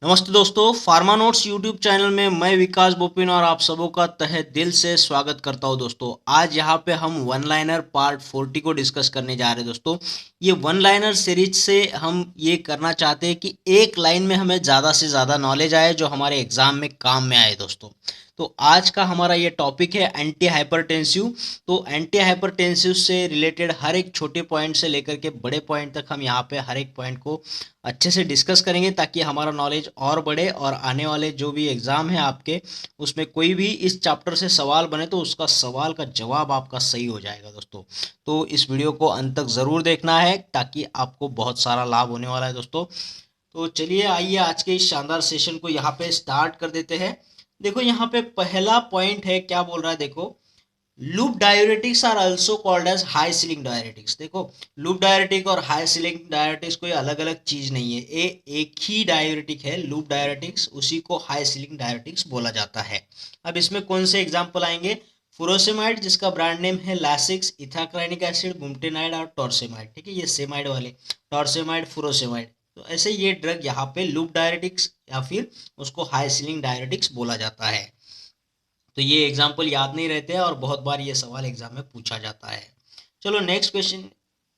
नमस्ते दोस्तों, pharma notes YouTube channel में मैं विकास बोपिन और आप सबों का तहे दिल से स्वागत करता हूं। दोस्तों आज यहाँ पे हम वन लाइनर पार्ट 40 को डिस्कस करने जा रहे हैं। दोस्तों ये वन लाइनर सीरीज से हम ये करना चाहते हैं कि एक लाइन में हमें ज़्यादा से ज़्यादा नॉलेज आए जो हमारे एग्जाम में काम में आए। दोस्तों तो आज का हमारा ये टॉपिक है एंटी हाइपरटेंसिव। तो एंटी हाइपरटेंसिव से रिलेटेड हर एक छोटे पॉइंट से लेकर के बड़े पॉइंट तक हम यहाँ पे हर एक पॉइंट को अच्छे से डिस्कस करेंगे ताकि हमारा नॉलेज और बढ़े और आने वाले जो भी एग्ज़ाम है आपके उसमें कोई भी इस चैप्टर से सवाल बने तो उसका सवाल का जवाब आपका सही हो जाएगा। दोस्तों तो इस वीडियो को अंत तक ज़रूर देखना है ताकि आपको बहुत सारा लाभ होने वाला है। दोस्तों तो चलिए आइए आज के इस शानदार सेशन को यहाँ पे स्टार्ट कर देते हैं। देखो यहाँ पे पहला पॉइंट है, क्या बोल रहा है देखो, loop diuretics are also called as high ceiling diuretics. देखो लूप डायरेटिक और हाई सीलिंग डायरेटिक्स कोई अलग अलग चीज नहीं है, ये एक ही डायरेटिक है लूप डायरेटिक्स, उसी को हाई सीलिंग डायरेटिक्स बोला जाता है। अब इसमें कौन से एग्जांपल आएंगे, फुरोसेमाइड जिसका ब्रांड नेम है लासिक्स, इथाक्राइनिक एसिड, बुमटेनाइड और टॉर्सेमाइड। ठीक है, ये सेमाइड वाले टॉर्सेमाइड फुरोसेमाइड। तो ऐसे ये ड्रग यहाँ पे लूप डायरेटिक्स या फिर उसको हाई सीलिंग डायरेटिक्स बोला जाता है। तो ये एग्जाम्पल याद नहीं रहते हैं और बहुत बार ये सवाल एग्जाम में पूछा जाता है। चलो नेक्स्ट क्वेश्चन,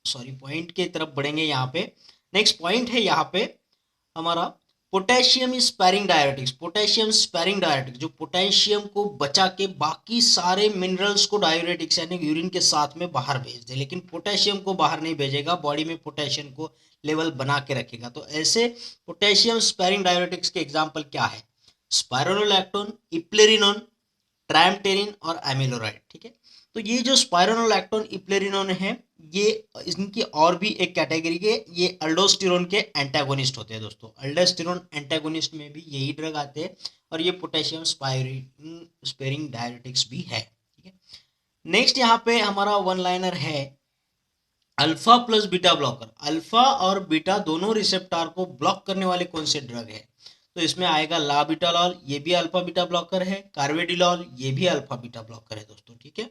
सॉरी पॉइंट की तरफ बढ़ेंगे। यहाँ पे नेक्स्ट पॉइंट है यहाँ पे हमारा potassium sparring diuretics. Potassium sparring diuretics जो पोटेशियम को बचा के बाकी सारे मिनरल्स को डायरेटिक्स यानी यूरिन के साथ में बाहर भेज दे, लेकिन पोटेशियम को बाहर नहीं भेजेगा, बॉडी में पोटेशियम को लेवल बना के रखेगा। तो ऐसे पोटेशियम स्पैरिंग डायरेटिक्स के एग्जाम्पल क्या है, स्पाइरोनोलैक्टोन, इप्लेरिनोन, ट्राइमटेरिन और एमिलोराइड। ठीक है, तो ये जो स्पाइरोनोलैक्टोन इप्लेरिनोन है ये इनकी और भी एक कैटेगरी के ये अल्डोस्टेरोन के एंटागोनिस्ट होते हैं। दोस्तों अल्डोस्टेरोन एंटागोनिस्ट में भी यही ड्रग आते हैं और ये पोटेशियम स्पेरिंग डायरेटिक्स भी है। ठीक है, नेक्स्ट यहाँ पे हमारा वन लाइनर है alpha plus beta blocker. Alpha और बीटा दोनों रिसेप्टर को ब्लॉक करने वाले कौन से ड्रग है, तो इसमें आएगा लाबिटालॉल, ये भी अल्फा बीटा ब्लॉकर है, कार्वेडिलॉल, ये भी अल्फा बीटा ब्लॉकर है। दोस्तों ठीक है,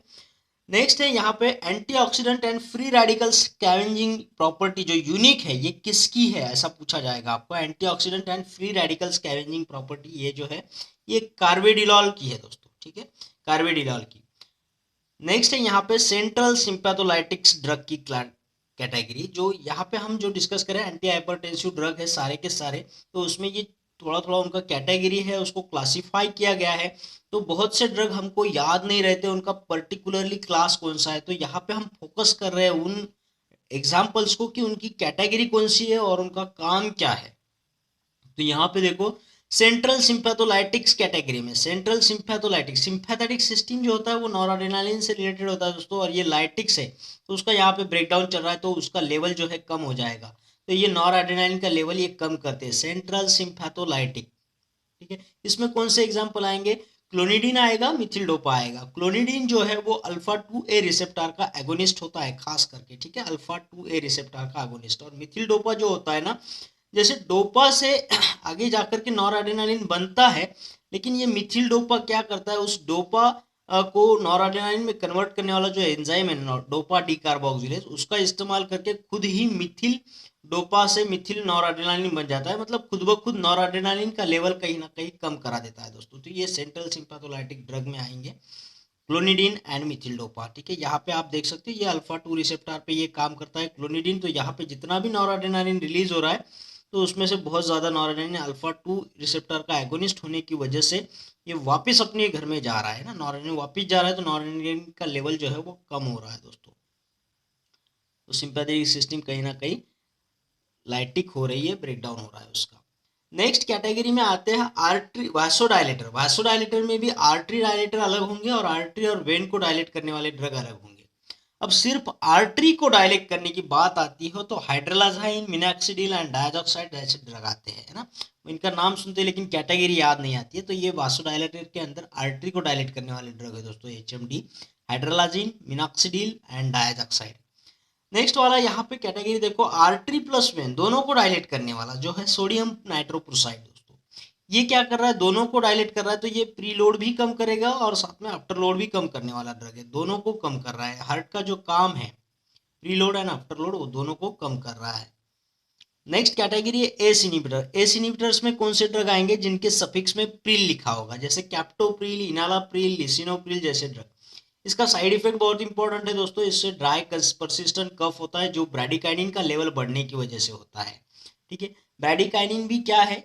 नेक्स्ट है यहाँ पे antioxidant and free radical scavenging property जो यूनिक है ये किसकी है, ऐसा पूछा जाएगा आपको। Antioxidant and free radical scavenging property ये जो है ये कार्वेडिलॉल की है। दोस्तों ठीक है, कार्वेडिलॉल की। नेक्स्ट है यहाँ पे सेंट्रल सिंपैथोलाइटिक्स ड्रग की कैटेगरी, जो यहाँ पे हम जो डिस्कस करें एंटी हाइपरटेंसिव ड्रग है सारे के सारे, तो उसमें ये थोड़ा थोड़ा उनका कैटेगरी है, उसको क्लासिफाई किया गया है। तो बहुत से ड्रग हमको याद नहीं रहते उनका पर्टिकुलरली क्लास कौन सा है, तो यहाँ पे हम फोकस कर रहे हैं उन एग्जाम्पल्स को कि उनकी कैटेगरी कौन सी है और उनका काम क्या है। तो यहाँ पे देखो सेंट्रल सिंपैथोलाइटिक्स कैटेगरी में, सेंट्रल सिंपैथोलाइटिक्स सिंपैथेटिक सिस्टम जो होता है वो नॉरएड्रेनालिन से रिलेटेड होता है दोस्तों, और ये लाइटिक्स है तो उसका यहाँ पे ब्रेकडाउन चल रहा है तो उसका लेवल जो है कम हो जाएगा। तो ये नॉरएड्रेनालिन का लेवल ये कम करते हैं सेंट्रल सिंपैथोलाइटिक। ठीक है, इसमें कौन से एग्जाम्पल आएंगे, क्लोनिडीन आएगा, मिथिल डोपा आएगा। क्लोनिडीन जो है वो अल्फा 2 ए रिसेप्टर का एगोनिस्ट होता है खास करके। ठीक है, अल्फा 2 ए रिसेप्टर का एगोनिस्ट। और मिथिल डोपा जो होता है ना, जैसे डोपा से आगे जाकर के नॉरएड्रेनालिन बनता है, लेकिन ये मिथिल डोपा क्या करता है, उस डोपा को नॉरएड्रेनालिन में कन्वर्ट करने वाला जो एंजाइम है डोपा डीकार्बोक्सिलेज, उसका इस्तेमाल करके खुद ही मिथिल डोपा से मिथिल नॉरएड्रेनालिन बन जाता है, मतलब खुद ब खुद नॉरएड्रेनालिन का लेवल कहीं ना कहीं कम करा देता है। दोस्तों तो ये सेंट्रल सिंपैथोलाइटिक ड्रग में आएंगे क्लोनिडीन एंड मिथिल डोपा। ठीक है, यहाँ पे आप देख सकते हैं ये अल्फा 2 रिसेप्टर पे ये काम करता है क्लोनिडीन। तो यहाँ पे जितना भी नॉरएड्रेनालिन रिलीज हो रहा है तो उसमें से बहुत ज़्यादा नॉरएड्रेनालिन अल्फा 2 रिसेप्टर का एगोनिस्ट होने की वजह से ये वापस अपने घर में जा रहा है ना, नॉरएड्रेनालिन वापस जा रहा है तो नॉरएड्रेनालिन का लेवल जो है वो कम हो रहा है। दोस्तों तो सिंपैथेटिक सिस्टम कहीं ना कहीं लाइटिक हो रही है, ब्रेकडाउन हो रहा है उसका। नेक्स्ट कैटेगरी में आते हैं आर्टरी वासोडाइलेटर। वासोडाइलेटर में भी आर्टरी डायलेटर अलग होंगे और आर्टरी और वेन को डायलेट करने वाले ड्रग अलग होंगे। अब सिर्फ आर्टरी को डायलेट करने की बात आती हो तो हाइड्रोलाजाइन, मिनॉक्सिडिल एंड डायजॉक्साइड ऐसे ड्रग आते हैं ना, इनका नाम सुनते हैं लेकिन कैटेगरी याद नहीं आती है। तो ये वासोडाइलेटर के अंदर आर्टरी को डायलेट करने वाले ड्रग है दोस्तों, HMD, hydralazine, minoxidil and diazoxide. Next वाला यहाँ पे कैटेगरी देखो आर्टरी प्लस वेन दोनों को डायलेट करने वाला जो है सोडियम नाइट्रोप्रोसाइड। दोस्तों ये क्या कर रहा है, दोनों को डायलेट कर रहा है, तो ये प्री लोड भी कम करेगा और साथ में आफ्टर लोड भी कम करने वाला ड्रग है, दोनों को कम कर रहा है। हार्ट का जो काम है pre load and after load वो दोनों को कम कर रहा है। नेक्स्ट कैटेगरी है एस इनिबिटर। एस इनिबिटर्स में कौन से ड्रग आएंगे जिनके सफिक्स में प्रिल लिखा होगा, जैसे कैप्टोप्रिल, इनालाप्रिल, लिसिनोप्रिल जैसे ड्रग। इसका साइड इफेक्ट बहुत इंपॉर्टेंट है दोस्तों, इससे ड्राई परसिस्टेंट कफ होता है जो ब्रैडिकाइनिन का लेवल बढ़ने की वजह से होता है। ठीक है, ब्रैडिकाइनिन भी क्या है,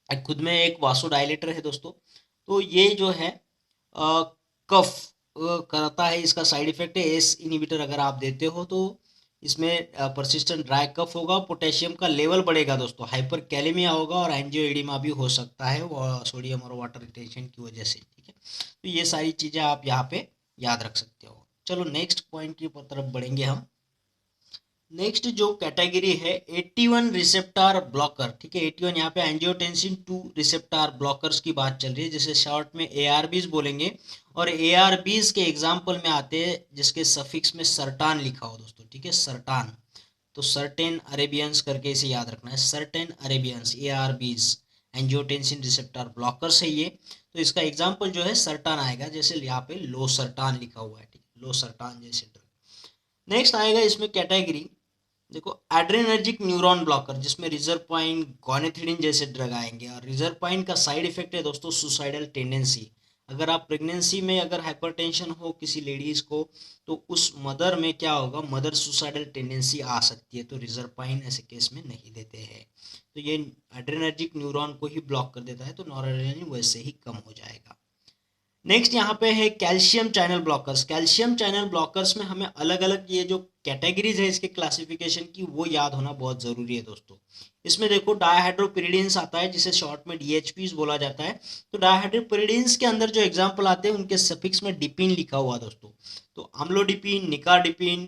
खुद में एक वासोडाइलेटर है दोस्तों। तो ये जो है कफ करता है, इसका साइड इफेक्ट है। एस इनिबिटर अगर आप देते हो तो इसमें परसिस्टेंट ड्राई कफ होगा, पोटेशियम का लेवल बढ़ेगा दोस्तों, हाइपर कैलेमिया होगा और एंजियोइडिमा भी हो सकता है वो सोडियम और वाटर रिटेंशन की वजह से। ठीक है, तो ये सारी चीज़ें आप यहाँ पे याद रख सकते हो। चलो नेक्स्ट पॉइंट की तरफ बढ़ेंगे हम। नेक्स्ट जो कैटेगरी है 81 रिसेप्टर ब्लॉकर। ठीक है, 81 यहाँ पे एंजियोटेंसिन 2 रिसेप्टर ब्लॉकर्स की बात चल रही है, जिसे शॉर्ट में एआरबीज बोलेंगे। और एआरबीज के एग्जाम्पल में आते हैं जिसके सफिक्स में सर्टान लिखा हो दोस्तों। ठीक है, सर्टान, तो सर्टेन अरेबियंस करके इसे याद रखना है, certain Arabians, ARBs angiotensin receptor blockers है ये। तो इसका एग्जाम्पल जो है सर्टान आएगा, जैसे यहाँ पे लो सर्टान लिखा हुआ है। ठीक है, लो सर्टान जैसे ड्रग। नेक्स्ट आएगा इसमें कैटेगरी, देखो एड्रेनर्जिक न्यूरॉन ब्लॉकर, जिसमें रिजरपाइन, गोनेथिडिन जैसे ड्रग आएंगे। और रिजरपाइन का साइड इफेक्ट है दोस्तों सुसाइडल टेंडेंसी। अगर आप प्रेगनेंसी में अगर हाइपरटेंशन हो किसी लेडीज को, तो उस मदर में क्या होगा, मदर सुसाइडल टेंडेंसी आ सकती है, तो रिजरपाइन ऐसे केस में नहीं देते हैं। तो ये एड्रेनर्जिक न्यूरॉन को ही ब्लॉक कर देता है, तो नॉरएड्रेनालिन वैसे ही कम हो जाएगा। नेक्स्ट यहाँ पे है calcium channel blockers. Calcium channel blockers में हमें अलग अलग ये जो कैटेगरीज है इसके क्लासिफिकेशन की वो याद होना बहुत ज़रूरी है दोस्तों। इसमें देखो डायहाइड्रोपिरिडिन्स आता है, जिसे शॉर्ट में डीएचपीज बोला जाता है। तो डायहाइड्रोपिरिडिन्स के अंदर जो एग्जाम्पल आते हैं उनके सफिक्स में डिपिन लिखा हुआ दोस्तों। तो अम्लोडिपिन, निकाडिपिन,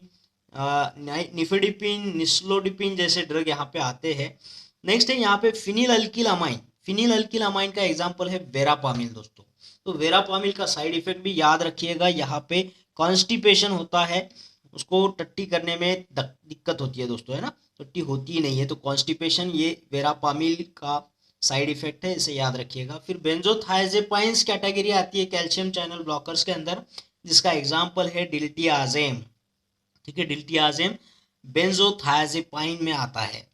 निफेडिपिन, निस्लोडिपिन जैसे ड्रग यहाँ पे आते हैं। नेक्स्ट है यहाँ पे phenyl alkyl amine. Phenyl alkyl amine का एग्जाम्पल है वेरापामिल दोस्तों। तो वेरापामिल का साइड इफेक्ट भी याद रखिएगा, यहाँ पे कॉन्स्टिपेशन होता है, उसको टट्टी करने में दिक्कत होती है दोस्तों, है ना, टट्टी होती ही नहीं है, तो कॉन्स्टिपेशन ये वेरापामिल का साइड इफेक्ट है, इसे याद रखिएगा। फिर बेंजोथाइजेपाइंस कैटेगरी आती है कैल्शियम चैनल ब्लॉकर्स के अंदर, जिसका एग्जाम्पल है डिल्टियाजेम। ठीक है, डिल्टियाजेम बेंजोथाइजेपाइन में आता है।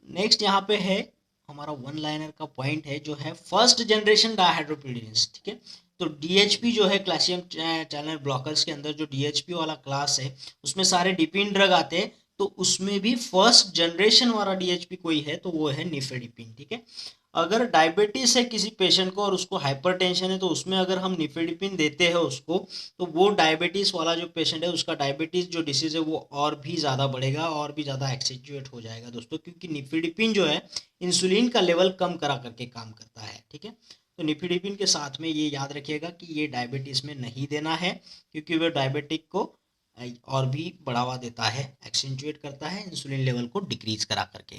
नेक्स्ट यहाँ पे है हमारा वन लाइनर का पॉइंट है जो है फर्स्ट जनरेशन डायहाइड्रोपिरिडिन्स। ठीक है, तो डीएचपी जो है कैल्शियम चैनल ब्लॉकर्स के अंदर जो डीएचपी वाला क्लास है उसमें सारे डिपिन ड्रग आते हैं, तो उसमें भी फर्स्ट जनरेशन वाला डीएचपी कोई है तो वो है निफेडिपिन। ठीक है, अगर डायबिटीज है किसी पेशेंट को और उसको हाइपरटेंशन है, तो उसमें अगर हम निफेडिपिन देते हैं उसको, तो वो डायबिटीज वाला जो पेशेंट है उसका डायबिटीज जो डिसीज है वो और भी ज़्यादा बढ़ेगा और भी ज़्यादा एक्सेंचुएट हो जाएगा दोस्तों, क्योंकि निफेडिपिन जो है इंसुलिन का लेवल कम करा करके काम करता है। ठीक है, तो निफेडिपिन के साथ में ये याद रखिएगा कि ये डायबिटीज़ में नहीं देना है, क्योंकि वो डायबिटिक को और भी बढ़ावा देता है, एक्सेंचुएट करता है, इंसुलिन लेवल को डिक्रीज करा करके।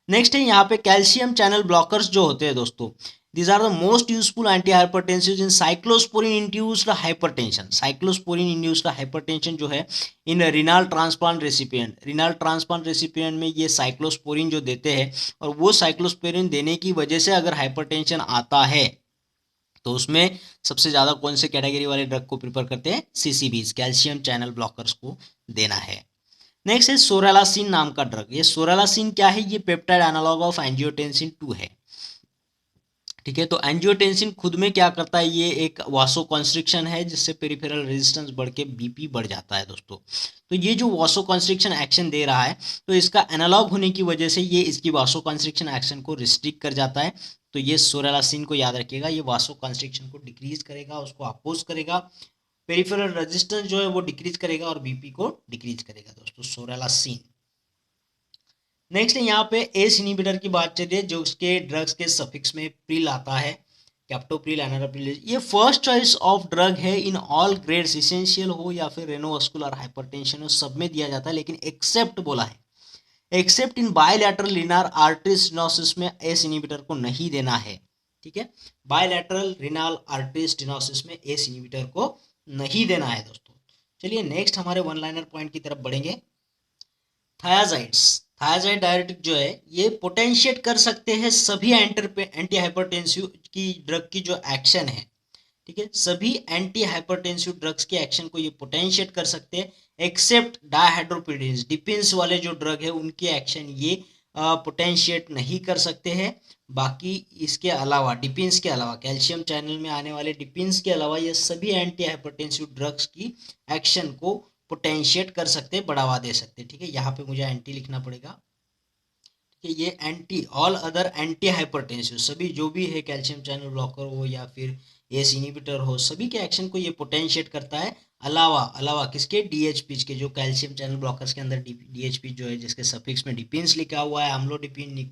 नेक्स्ट है यहाँ पे कैल्शियम चैनल ब्लॉकर्स जो होते हैं दोस्तों, these are the most useful antihypertensive in cyclosporine induced hypertension. Cyclosporine induced hypertension जो है in renal transplant recipient, renal transplant recipient में ये साइक्लोस्पोरिन जो देते हैं, और वो साइक्लोस्पोरिन देने की वजह से अगर हाइपरटेंशन आता है तो उसमें सबसे ज़्यादा कौन से कैटेगरी वाले ड्रग को प्रिफर करते हैं, सीसीबीज, कैल्शियम चैनल ब्लॉकर्स को देना है। नेक्स्ट है सोरेलासिन नाम का ड्रग। ये सोरेलासिन क्या है, ये पेप्टाइड एनालॉग ऑफ एंजियोटेंसिन 2 है। ठीक है, तो एंजियोटेंसिन खुद में क्या करता है, ये एक वासोकॉन्स्ट्रिक्शन है जिससे पेरिफेरल रेजिस्टेंस बढ़ के बीपी बढ़ जाता है दोस्तों। तो ये जो वासोकॉन्स्ट्रिक्शन एक्शन दे रहा है, तो इसका एनालॉग होने की वजह से ये इसकी वासोकॉन्स्ट्रिक्शन एक्शन को रिस्ट्रिक्ट कर जाता है। तो ये सोरेलासिन को याद रखिएगा, ये वासोकॉन्स्ट्रिक्शन को डिक्रीज करेगा, उसको अपोज करेगा, पेरिफेरल रेजिस्टेंस जो है वो डिक्रीज करेगा और बीपी को डिक्रीज करेगा दोस्तों, सोरेलासिन। नेक्स्ट है यहाँ पे एस इनिबिटर की बात चल रही है, जो उसके ड्रग्स के सफिक्स में प्रिल आता है, कैप्टोप्रिल, एनारोप्रिल। ये फर्स्ट चॉइस ऑफ ड्रग है इन ऑल ग्रेड्स, इसेंशियल हो या फिर रेनोवास्कुलर हाइपरटेंशन हो, सब में दिया जाता है, लेकिन एक्सेप्ट बोला है, except in bilateral renal artery stenosis में एस इनिबिटर को नहीं देना है। ठीक है, बायलैटरल रिनाल आर्टरी स्टेनोसिस में एस इनिबिटर को नहीं देना है दोस्तों। चलिए नेक्स्ट हमारे वन लाइनर पॉइंट की तरफ बढ़ेंगे। थायाजाइड्स, थायाजाइड डायरेटिक जो है ये पोटेंशिएट कर सकते हैं सभी एंटी हाइपरटेंसिव की ड्रग की जो एक्शन है। ठीक है, सभी एंटी हाइपरटेंसिव ड्रग्स के एक्शन को ये पोटेंशिएट कर सकते हैं, एक्सेप्ट डायहाइड्रोपिरिडिन्स, डिपिन्स वाले जो ड्रग है उनके एक्शन ये पोटेंशिएट नहीं कर सकते हैं। बाकी इसके अलावा डिपिन्स के अलावा, कैल्शियम चैनल में आने वाले डिपिन्स के अलावा ये सभी एंटी हाइपरटेंसिव ड्रग्स की एक्शन को पोटेंशिएट कर सकते हैं, बढ़ावा दे सकते हैं। ठीक है, यहाँ पे मुझे एंटी लिखना पड़ेगा कि ये anti, all other anti hypertensive, सभी जो भी है कैल्शियम चैनल ब्लॉकर हो या फिर एस इनहिबिटर हो, सभी के एक्शन को ये पोटेंशिएट करता है। अलावा अलावा किसके, डीएचपी के, जो कैल्शियम चैनल ब्लॉकर्स के अंदर डीएचपी जो है जिसके सफिक्स में डिपिन्स लिखा हुआ है, अम्लोडिपिन,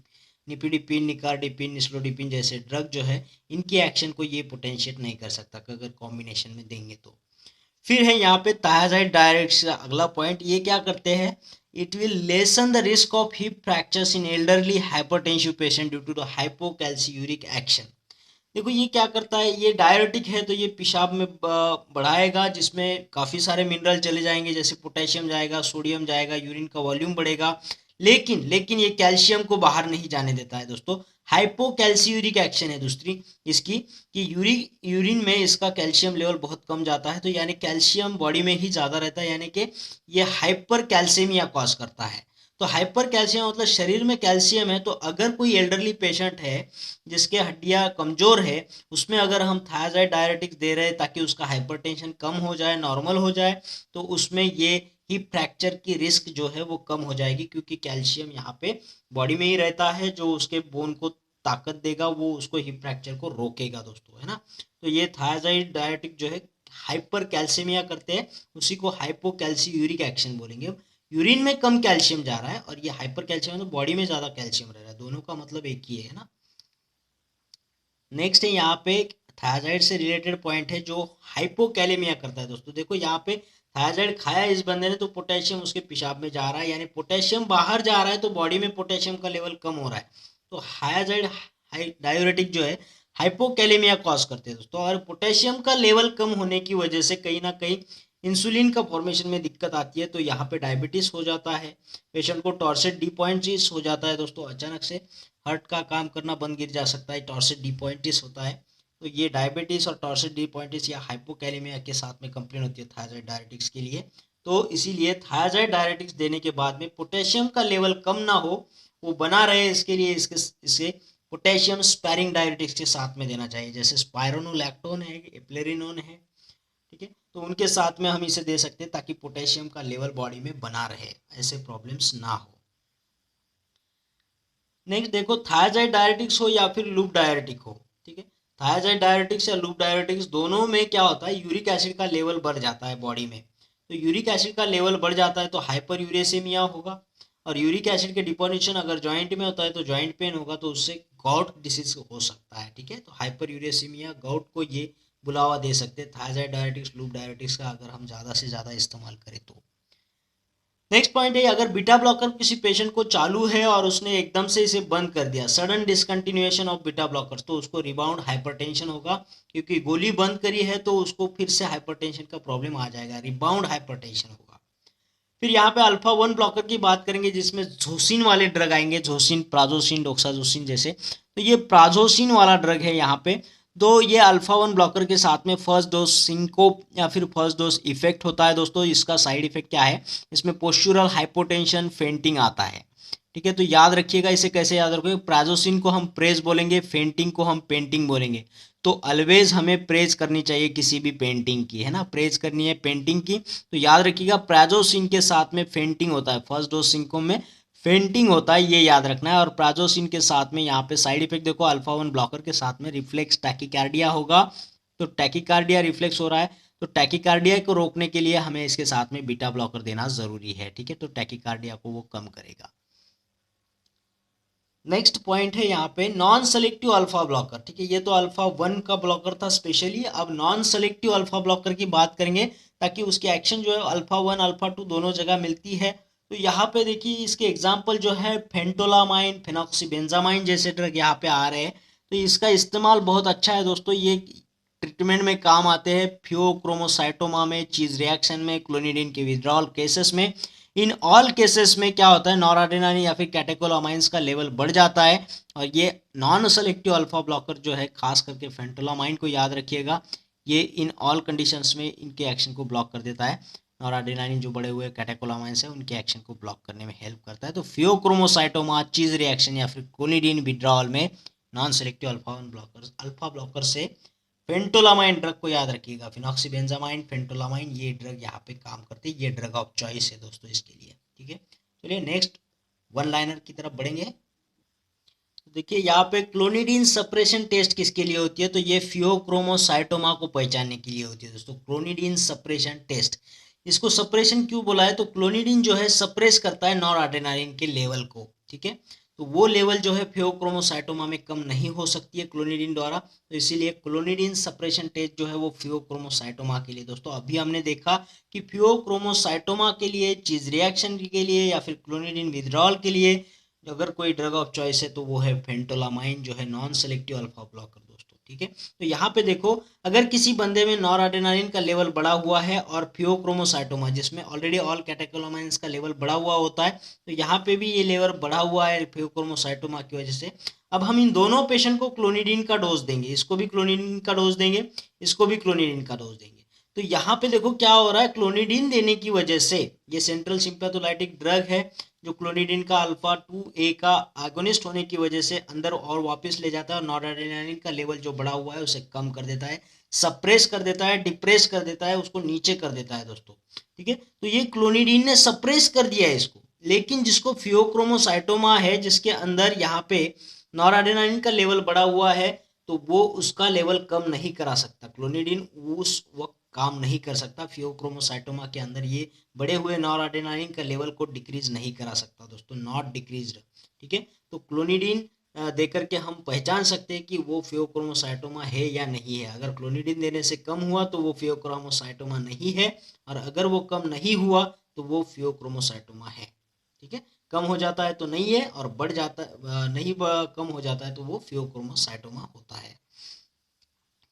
निपिडिपिन, निकार्डिपिन, निस्लोडिपिन जैसे ड्रग जो है, इनकी एक्शन को ये पोटेंशिएट नहीं कर सकता अगर कॉम्बिनेशन में देंगे तो। फिर है यहाँ पे थायाजाइड डायरेक्ट्स, अगला पॉइंट, ये क्या करते हैं, it will lessen the risk of hip fractures in elderly hypertensive patient due to the hypocalciuric action. देखो ये क्या करता है, ये डायरेटिक है तो ये पेशाब में बढ़ाएगा, जिसमें काफ़ी सारे मिनरल चले जाएंगे, जैसे पोटेशियम जाएगा, सोडियम जाएगा, यूरिन का वॉल्यूम बढ़ेगा, लेकिन ये कैल्शियम को बाहर नहीं जाने देता है दोस्तों। हाइपोकैल्सियूरिक एक्शन है दूसरी इसकी, कि यूरिन में इसका कैल्शियम लेवल बहुत कम जाता है, तो यानी कैल्शियम बॉडी में ही ज़्यादा रहता है, यानी कि ये हाइपर कैल्शियमिया कॉज करता है। तो हाइपर कैल्शियम मतलब शरीर में कैल्शियम है, तो अगर कोई एल्डरली पेशेंट है जिसके हड्डियां कमज़ोर है, उसमें अगर हम थायराइड डायरेटिक्स दे रहे हैं ताकि उसका हाइपरटेंशन कम हो जाए, नॉर्मल हो जाए, तो उसमें ये हिप फ्रैक्चर की रिस्क जो है वो कम हो जाएगी, क्योंकि कैल्शियम यहाँ पे बॉडी में ही रहता है, जो उसके बोन को ताकत देगा, वो उसको हिप फ्रैक्चर को रोकेगा दोस्तों, है ना। तो ये थायराइड डायरेटिक जो है हाइपर कैल्शियमिया करते हैं, उसी को हाइपोकैल्सियूरिक एक्शन बोलेंगे। यूरिन में कम कैल्शियम जा रहा है और ये हाइपर कैल्शियम है, तो बॉडी में ज़्यादा कैल्शियम रह रहा है, दोनों का मतलब एक ही है ना। नेक्स्ट है यहाँ पे थायराइड से रिलेटेड पॉइंट है जो हाइपोकैलेमिया करता है दोस्तों। देखो यहाँ पे थायराइड खाया इस बंदे ने तो पोटेशियम उसके पेशाब में जा रहा है, यानी पोटेशियम बाहर जा रहा है, तो बॉडी में पोटेशियम का लेवल कम हो रहा है। तो थायराइड डाययूरेटिक जो है हाइपोकैलेमिया कॉज करते हैं दोस्तों, और पोटेशियम का लेवल कम होने की वजह से कहीं ना कहीं इंसुलिन का फॉर्मेशन में दिक्कत आती है, तो यहाँ पे डायबिटीज हो जाता है, पेशेंट को टॉर्सिड डी पॉइंटिस हो जाता है दोस्तों, अचानक से हार्ट का काम करना बंद गिर जा सकता है, टॉर्सिड डी पॉइंटिस होता है। तो ये डायबिटीज और टॉर्सिड डी पॉइंटिस या हाइपोकैलेमिया के साथ में कंप्लेन होती है थायराइड डायरेटिक्स के लिए। तो इसीलिए थायराइड डायरेटिक्स देने के बाद में पोटेशियम का लेवल कम ना हो, वो बना रहे, इसके लिए इसे पोटेशियम स्पैरिंग डायरेटिक्स के साथ में देना चाहिए, जैसे स्पायरोनोलैक्टोन है, एप्लेरिनोन है, ठीक है, तो उनके साथ में हम इसे दे सकते हैं ताकि पोटेशियम का लेवल बॉडी में बना रहे, ऐसे प्रॉब्लम्स ना हो। नेक्स्ट देखो, थायराइड डायरेटिक्स हो या फिर लूप डायरेटिक हो, ठीक है, थायराइड डायरेटिक्स या लूप डायरेटिक्स दोनों में क्या होता है, यूरिक एसिड का लेवल बढ़ जाता है बॉडी में। तो यूरिक एसिड का लेवल बढ़ जाता है तो हाइपर यूरेसेमिया होगा, और यूरिक एसिड के डिपोजिशन अगर जॉइंट में होता है तो जॉइंट पेन होगा, तो उससे गॉट डिसीज हो सकता है, ठीक है। तो हाइपर यूरेसेमिया, गॉट को ये बुलावा दे सकते हैं थायराइड डायरेटिक्स, लूप डायरेटिक्स का अगर हम ज़्यादा से ज़्यादा इस्तेमाल करें तो। नेक्स्ट पॉइंट है, अगर बीटा ब्लॉकर किसी पेशेंट को चालू है और उसने एकदम से इसे बंद कर दिया, sudden discontinuation of beta blocker, तो उसको रिबाउंड हाइपरटेंशन होगा, क्योंकि गोली बंद करी है तो उसको फिर से हाइपरटेंशन का प्रॉब्लम आ जाएगा, रिबाउंड हाइपरटेंशन होगा। फिर यहाँ पे अल्फा 1 ब्लॉकर की बात करेंगे, जिसमें झोसिन वाले ड्रग आएंगे, झोसिन, प्राजोसिन, डोक्साजोसिन जैसे। तो ये प्राजोसिन वाला ड्रग है यहाँ पे, तो ये अल्फा 1 ब्लॉकर के साथ में फर्स्ट डोज सिंकोप या फिर फर्स्ट डोज इफेक्ट होता है दोस्तों। इसका साइड इफेक्ट क्या है, इसमें पोस्चुरल हाइपोटेंशन, फेंटिंग आता है, ठीक है। तो याद रखिएगा, इसे कैसे याद रखोगे, प्राजोसिन को हम प्रेज बोलेंगे, फेंटिंग को हम पेंटिंग बोलेंगे। तो ऑलवेज हमें प्रेज करनी चाहिए किसी भी पेंटिंग की, है ना, प्रेज करनी है पेंटिंग की। तो याद रखिएगा, प्राजोसिन के साथ में फेंटिंग होता है, फर्स्ट डोज सिंकोप में फेंटिंग होता है, ये याद रखना है। और प्राजोसिन के साथ में यहाँ पे साइड इफेक्ट देखो, अल्फा 1 ब्लॉकर के साथ में रिफ्लेक्स टैकिकार्डिया होगा, तो टैकिकार्डिया रिफ्लेक्स हो रहा है, तो टैकिकार्डिया को रोकने के लिए हमें इसके साथ में बीटा ब्लॉकर देना जरूरी है, ठीक है, तो टैकिकार्डिया को वो कम करेगा। नेक्स्ट पॉइंट है यहाँ पे नॉन सेलेक्टिव अल्फा ब्लॉकर, ठीक है, ये तो अल्फा 1 का ब्लॉकर था स्पेशली, अब नॉन सेलेक्टिव अल्फा ब्लॉकर की बात करेंगे, ताकि उसकी एक्शन जो है अल्फा 1 अल्फा 2 दोनों जगह मिलती है। तो यहाँ पे देखिए, इसके एग्जाम्पल जो है फेंटोलामाइन, फेनॉक्सीबेंजामाइन जैसे ड्रग यहाँ पे आ रहे हैं, तो इसका इस्तेमाल बहुत अच्छा है दोस्तों, ये ट्रीटमेंट में काम आते हैं, फियोक्रोमोसाइटोमा में, चीज रिएक्शन में, क्लोनिडिन के विड्रॉल केसेस में। इन ऑल केसेस में क्या होता है, नॉरएड्रेनालिन या फिर कैटेकोलामाइंस का लेवल बढ़ जाता है, और ये नॉन सेलेक्टिव अल्फा ब्लॉकर जो है, खास करके फेंटोलामाइन को याद रखिएगा, ये इन ऑल कंडीशंस में इनके एक्शन को ब्लॉक कर देता है। नॉरएड्रेनालिन जो बड़े हुए कैटेकोलामाइंस है उनके एक्शन को ब्लॉक करने में हेल्प करता है। तो फियोक्रोमोसाइटोमा चीज रिएक्शन या फिर क्लोनिडीन विड्रॉल में नॉन सेलेक्टिव अल्फा ब्लॉकर से फेंटोलामाइन ड्रग को याद रखिएगा, फिनॉक्सीबेंजामाइन, फेंटोलामाइन, ये ड्रग यहाँ पे काम करते हैं, ये ड्रग ऑफ चॉइस है दोस्तों इसके लिए। ठीक है, चलिए नेक्स्ट वन लाइनर की तरफ बढ़ेंगे। तो देखिए यहाँ पे क्लोनिडीन सप्रेशन टेस्ट किसके लिए होती है, तो ये फियोक्रोमोसाइटोमा को पहचानने के लिए होती है दोस्तों, क्लोनिडीन सप्रेशन टेस्ट। इसको सप्रेशन क्यों बोला है, तो क्लोनिडीन जो है सप्रेस करता है नॉरएड्रेनालिन के लेवल को। ठीक है, तो वो लेवल जो है फियोक्रोमोसाइटोमा में कम नहीं हो सकती है क्लोनिडीन द्वारा, तो इसीलिए क्लोनिडीन सप्रेशन टेस्ट जो है वो फियोक्रोमोसाइटोमा के लिए। दोस्तों अभी हमने देखा कि फियोक्रोमोसाइटोमा के लिए, चीज रिएक्शन के लिए या फिर क्लोनिडीन विथड्रॉल के लिए अगर कोई ड्रग ऑफ चॉइस है तो वो है फेंटोलामाइन जो है नॉन सेलेक्टिव अल्फा ब्लॉकर दोस्तों। ठीक है, तो यहाँ पे देखो अगर किसी बंदे में नॉरएड्रेनालिन का लेवल बढ़ा हुआ है और फियोक्रोमोसाइटोमा जिसमें ऑलरेडी ऑल कैटेकोलामाइंस का लेवल बढ़ा हुआ होता है, तो यहाँ पे भी ये लेवल बढ़ा हुआ है फियोक्रोमोसाइटोमा की वजह से। अब हम इन दोनों पेशेंट को क्लोनिडीन का डोज देंगे, इसको भी क्लोनिडीन का डोज देंगे, इसको भी क्लोनिडीन का डोज देंगे। तो यहाँ पे देखो क्या हो रहा है, क्लोनिडीन देने की वजह से, ये सेंट्रल सिंपैथोलाइटिक ड्रग है जो क्लोनिडीन का अल्फा 2A का एगोनिस्ट होने की वजह से अंदर और वापस ले जाता है और नॉरएड्रेनालिन का लेवल जो बढ़ा हुआ है उसे कम कर देता है, सप्रेस कर देता है, डिप्रेस कर देता है, उसको नीचे कर देता है दोस्तों। ठीक है, तो ये क्लोनिडीन ने सप्रेस कर दिया है इसको, लेकिन जिसको फियोक्रोमोसाइटोमा है जिसके अंदर यहाँ पे नॉरएड्रेनालिन का लेवल बढ़ा हुआ है, तो वो उसका लेवल कम नहीं करा सकता, क्लोनिडीन उस वक्त काम नहीं कर सकता, फियोक्रोमोसाइटोमा के अंदर ये बड़े हुए नॉरएड्रेनालिन का लेवल को डिक्रीज नहीं करा सकता दोस्तों, नॉट डिक्रीज्ड। ठीक है, तो क्लोनिडीन देकर के हम पहचान सकते हैं कि वो फियोक्रोमोसाइटोमा है या नहीं है। अगर क्लोनिडीन देने से कम हुआ तो वो फियोक्रोमोसाइटोमा नहीं है, और अगर वो कम नहीं हुआ तो वो फियोक्रोमोसाइटोमा है। ठीक है, कम हो जाता है तो नहीं है, और बढ़ जाता नहीं कम हो जाता है तो वो फियोक्रोमोसाइटोमा होता है।